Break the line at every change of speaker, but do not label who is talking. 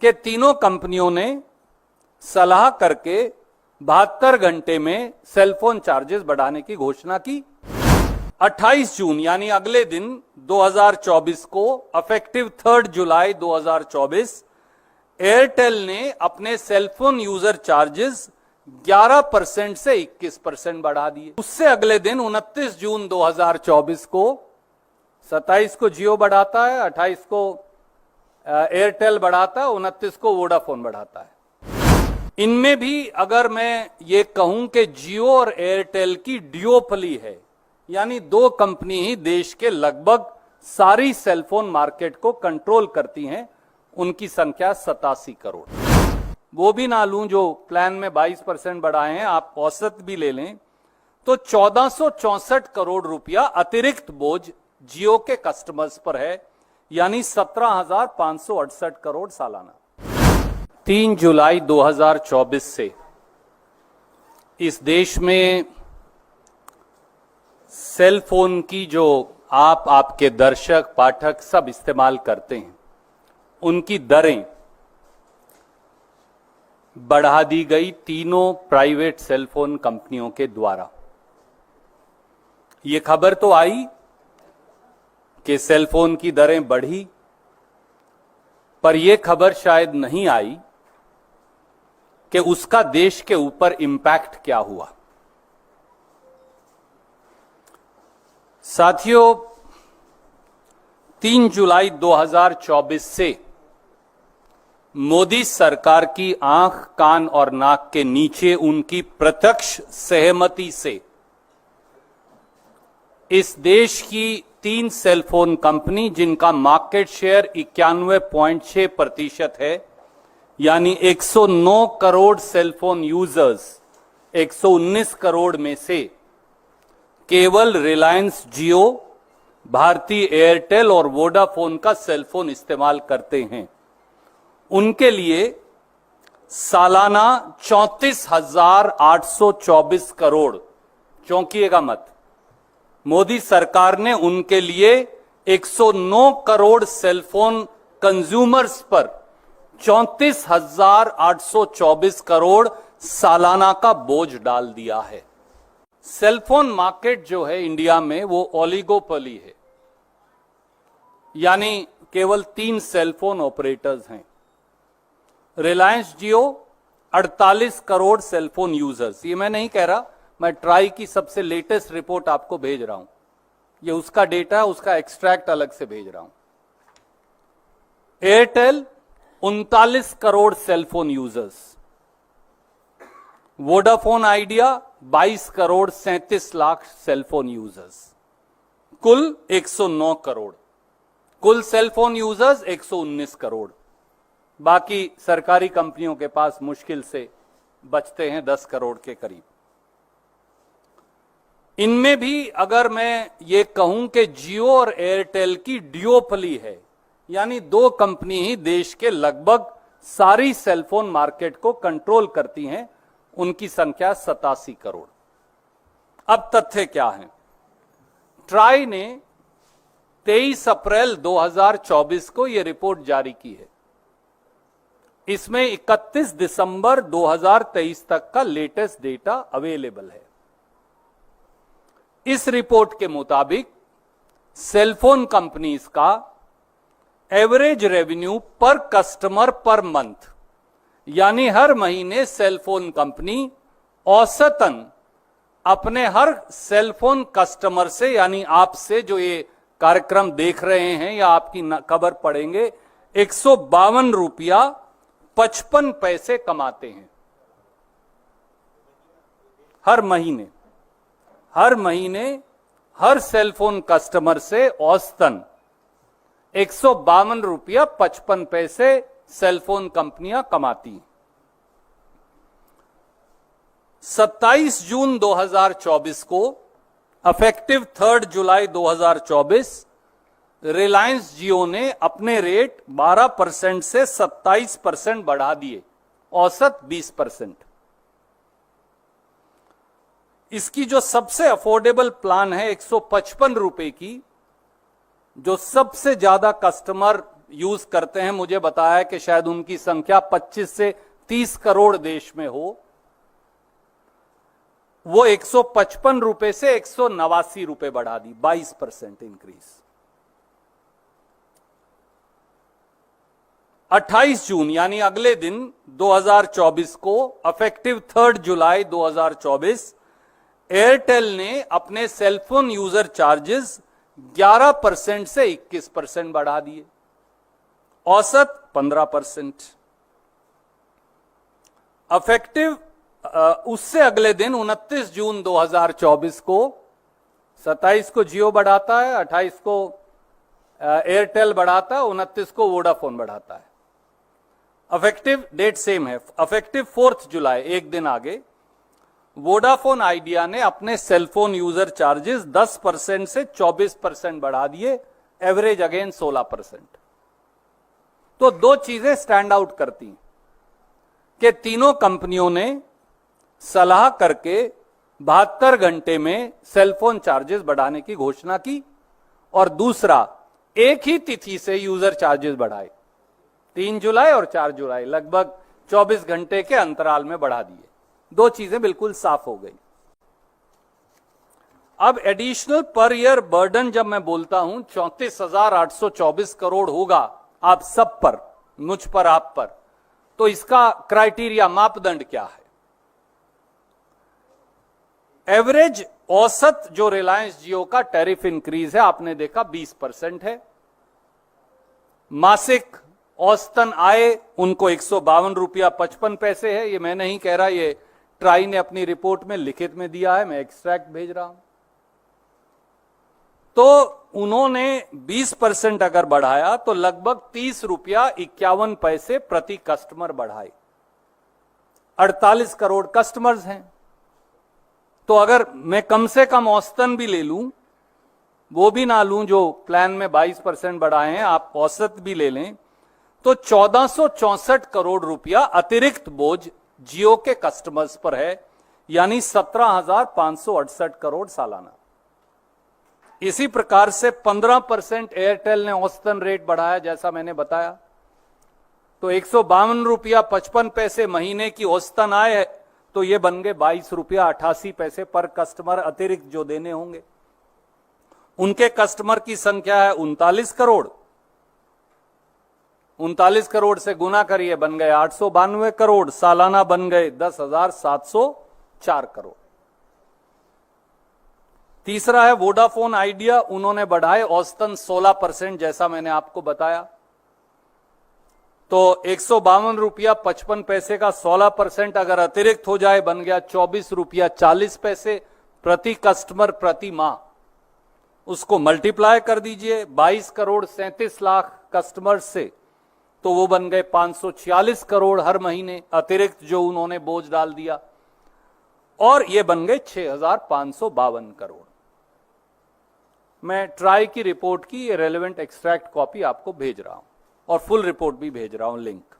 कि तीनों कंपनियों ने सलाह करके 72 घंटे में सेलफोन चार्जेस बढ़ाने की घोषणा की। 28 जून यानी अगले दिन 2024 को अफेक्टिव 3 जुलाई 2024 एयरटेल ने अपने सेलफोन यूजर चार्जेस 11% से 21% बढ़ा दिए। उससे अगले दिन 29 जून 2024 को 27 को जियो बढ़ाता है, 28 को एयरटेल बढ़ाता है, 29 को वोडाफोन बढ़ाता है। इनमें भी अगर मैं ये कहूं कि जियो और एयरटेल की ड्यूओपली है, यानी दो कंपनी ही देश के लगभग सारी सेलफोन मार्केट को कंट्रोल करती हैं, उनकी संख्या 87 करोड़। वो भी ना लूं जो प्लान में 22% बढ़ाए हैं, आप औसत भी ले लें तो 1464 करोड़ रुपया अतिरिक्त बोझ जियो के कस्टमर्स पर है, यानी 17,568 करोड़ सालाना। 3 जुलाई 2024 से इस देश में सेल फोन की जो आपके दर्शक पाठक सब इस्तेमाल करते हैं, उनकी दरें बढ़ा दी गई तीनों प्राइवेट सेल फोन कंपनियों के द्वारा। यह खबर तो आई कि सेल फोन की दरें बढ़ी, पर यह खबर शायद नहीं आई कि उसका देश के ऊपर इंपैक्ट क्या हुआ। साथियों, 3 जुलाई 2024 से मोदी सरकार की आंख, कान और नाक के नीचे उनकी प्रत्यक्ष सहमति से इस देश की 3 सेलफोन कंपनी जिनका मार्केट शेयर 91.6% है, यानी 109 करोड़ सेलफोन यूजर्स 119 करोड़ में से केवल रिलायंस जियो, भारती एयरटेल और वोडाफोन का सेलफोन इस्तेमाल करते हैं, उनके लिए सालाना 34,824 करोड़, चौंकिएगा मत, मोदी सरकार ने उनके लिए 109 करोड़ सेलफोन कंज्यूमर्स पर 34,824 करोड़ सालाना का बोझ डाल दिया है। सेलफोन मार्केट जो है इंडिया में वो ओलिगोपोली है, यानी केवल 3 सेलफोन ऑपरेटर्स हैं। रिलायंस जियो 48 करोड़ सेलफोन यूजर्स, ये मैं नहीं कह रहा, मैं ट्राई की सबसे लेटेस्ट रिपोर्ट आपको भेज रहा हूं, ये उसका डेटा है, उसका एक्सट्रैक्ट अलग से भेज रहा हूं। Airtel 39 crore cellphone users, Vodafone idea 22 crore 37 lakh cellphone users, कुल 109 करोड़, कुल सेलफोन यूजर्स 119 करोड़। बाकी सरकारी कंपनियों के पास मुश्किल से बचते हैं 10 करोड़ के करीब। इनमें भी अगर मैं ये कहूं कि जियो और एयरटेल की ड्यूओपली है, यानी दो कंपनी ही देश के लगभग सारी सेलफोन मार्केट को कंट्रोल करती हैं, उनकी संख्या 87 करोड़। अब तथ्य क्या है? ट्राई ने 23 अप्रैल 2024 को यह रिपोर्ट जारी की है। इसमें 31 दिसंबर 2023 तक का लेटेस्ट डेटा अवेलेबल है। इस रिपोर्ट के मुताबिक सेलफोन कंपनीज का एवरेज रेवेन्यू पर कस्टमर पर मंथ, यानी हर महीने सेलफोन कंपनी औसतन अपने हर सेलफोन कस्टमर से, यानी आपसे जो ये कार्यक्रम देख रहे हैं या आपकी खबर पढ़ेंगे, 152 रुपया 55 पैसे कमाते हैं हर महीने। हर महीने हर सेलफोन कस्टमर से औसतन 152 रुपया 55 पैसे सेलफोन कंपनियां कमाती हैं। 27 जून 2024 को अफेक्टिव 3 जुलाई 2024 रिलायंस जियो ने अपने रेट 12% से 27% बढ़ा दिए, औसत 20%। इसकी जो सबसे अफोर्डेबल प्लान है 155 रुपए की, जो सबसे ज्यादा कस्टमर यूज करते हैं, मुझे बताया कि शायद उनकी संख्या 25 से 30 करोड़ देश में हो, वो 155 रुपए से 189 रुपए बढ़ा दी, 22% इंक्रीज। 28 जून यानी अगले दिन 2024 को अफेक्टिव 3 जुलाई 2024 एयरटेल ने अपने सेलफोन यूजर चार्जेस 11% से 21% बढ़ा दिए, औसत 15%। अफेक्टिव उससे अगले दिन 29 जून 2024 को, 27 को जियो बढ़ाता है, 28 को एयरटेल बढ़ाता है, 29 को वोडाफोन बढ़ाता है। अफेक्टिव डेट सेम है, अफेक्टिव 4 जुलाई, एक दिन आगे, वोडाफोन आइडिया ने अपने सेलफोन यूजर चार्जेस 10% से 24% बढ़ा दिए, एवरेज अगेन 16%। तो दो चीजें स्टैंड आउट करती हैं कि तीनों कंपनियों ने सलाह करके 72 घंटे में सेलफोन चार्जेस बढ़ाने की घोषणा की, और दूसरा एक ही तिथि से यूजर चार्जेस बढ़ाए, 3 जुलाई और 4 जुलाई, लगभग 24 घंटे के अंतराल में बढ़ा दिए। दो चीजें बिल्कुल साफ हो गई। अब एडिशनल पर ईयर बर्डन जब मैं बोलता हूं 34,824 करोड़ होगा आप सब पर, मुझ पर, आप पर, तो इसका क्राइटेरिया, मापदंड क्या है? एवरेज औसत जो रिलायंस जियो का टैरिफ इंक्रीज है आपने देखा 20% है। मासिक औसतन आय उनको 152 रुपया 55 पैसे है। ये मैं नहीं कह रहा, ये ट्राई ने अपनी रिपोर्ट में लिखित में दिया है, मैं एक्सट्रैक्ट भेज रहा हूं। तो उन्होंने 20% अगर बढ़ाया तो लगभग 30 रुपया 51 पैसे प्रति कस्टमर बढ़ाए। 48 करोड़ कस्टमर्स हैं, तो अगर मैं कम से कम औसतन भी ले लूं, वो भी ना लूं जो प्लान में 22% बढ़ाए हैं, आप औसत भी ले लें, तो 1464 करोड़ रुपया अतिरिक्त बोझ जियो के कस्टमर्स पर है, यानी 17,568 करोड़ सालाना। इसी प्रकार से 15% एयरटेल ने औसतन रेट बढ़ाया, जैसा मैंने बताया, तो 152 रुपया 55 पैसे महीने की औसतन आय है, तो ये बन गए 22 रुपया 88 पैसे पर कस्टमर अतिरिक्त जो देने होंगे। उनके कस्टमर की संख्या है 39 करोड़, 39 करोड़ से गुना करिए, बन गए 892 करोड़, सालाना बन गए 10,704 करोड़। तीसरा है वोडाफोन आइडिया, उन्होंने बढ़ाए औसतन 16%, जैसा मैंने आपको बताया, तो 152 रुपया 55 पैसे का 16% अगर अतिरिक्त हो जाए बन गया 24 रुपया 40 पैसे प्रति कस्टमर प्रति माह। उसको मल्टीप्लाई कर दीजिए 22 करोड़ 37 लाख कस्टमर से, तो वो बन गए 546 करोड़ हर महीने अतिरिक्त जो उन्होंने बोझ डाल दिया, और ये बन गए 6,552 करोड़। मैं ट्राई की रिपोर्ट की रेलेवेंट एक्सट्रैक्ट कॉपी आपको भेज रहा हूं और फुल रिपोर्ट भी भेज रहा हूं, लिंक।